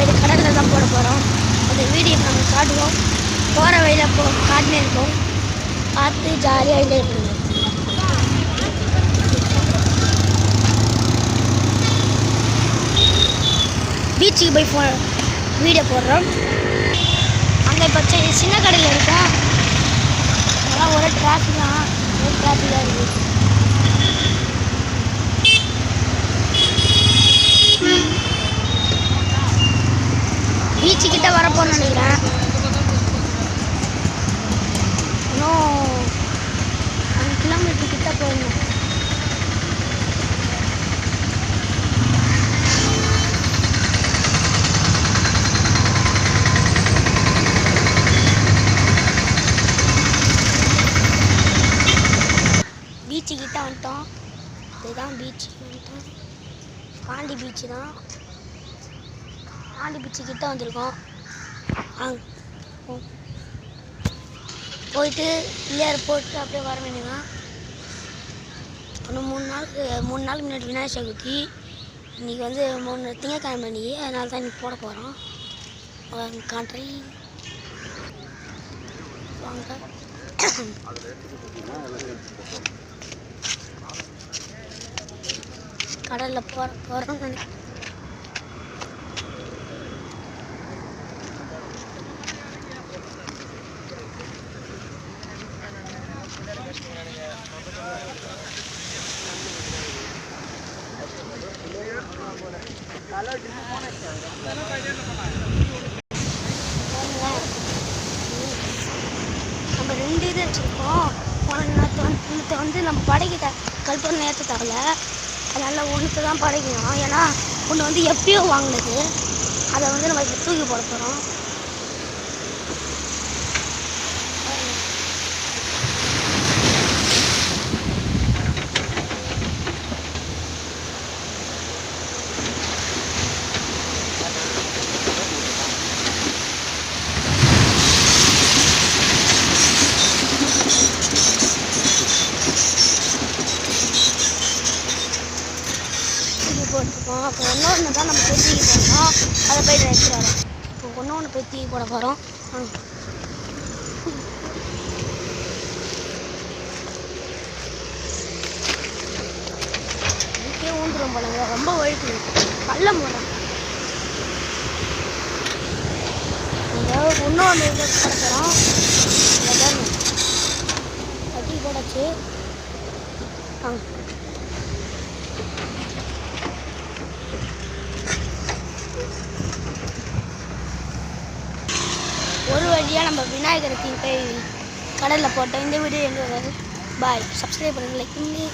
போய்ட்டு கடலில் தான் போட போகிறோம். அந்த வீடியோ நம்ம காட்டுவோம். போகிற வழியில் காட்டினே இருக்கோம். பார்த்து ஜாலியாக என்ஜாய் பண்ணுவோம். பீச்சுக்கு போய் வீடியோ போடுறோம். அங்கே இப்போ சின்ன கடையில் இருக்கோம். அதெல்லாம் ஒரே டிராஃபிக்காக இருக்குது. பீச்சுக்கிட்ட வரப்போன்னு நினைக்கிறேன். இன்னும் 1 கிலோமீட்டர் கிட்ட போயிடணும். பீச்சுக்கிட்ட வந்துட்டோம். இதுதான் பீச்சு வந்துட்டோம். பாண்டி பீச்சு தான். பாண்டி பீச்சுக்கிட்ட வந்திருக்கோம். போயிட்டு பிள்ளையார் போட்டு அப்படியே வர வேண்டியதான். இன்னும் 3 நாளுக்கு முன்னாடி விநாயகர் சதுர்த்தி. இன்றைக்கி வந்து 3 திங்கக்கிழமை அன்றைக்கி. அதனால தான் இன்றைக்கி போட போகிறோம். காட்டுறேன் வாங்க. கடலில் போகிறோம் நினைக்கிறேன். நம்ம 2 இது வச்சுருக்கோம். ஒன்றுத்தை வந்து நம்ம படைக்கிட்ட கல்பனை ஏற்ற தரல. அதனால் ஒன்றுத்தை தான் படைக்கணும். ஏன்னா ஒன்று வந்து எப்பயோ வாங்கினது. அதை வந்து நம்ம இப்போ தூக்கி போட போகிறோம். போட்டுருக்கோம். அப்போ ஒன்று தான் நம்ம போய் தூக்கி போடணும். அதை போய் எடுத்துட்டு வரோம். இப்போ ஒன்று போய் தூக்கி போட போகிறோம். இதுக்கே ஊந்துடும் போலங்க. ரொம்ப வழுக்குது. கல்ல போடுறோம். இன்னொன்று போட போகிறோம். கட்டி போடாச்சு. ஒரு வழியாக நம்ம விநாயகருக்கு போய் கடலில் போட்டோம். இந்த வீடியோ எங்கே வராது. பாய். சப்ஸ்கிரைப் பண்ணுங்க, லைக் பண்ணி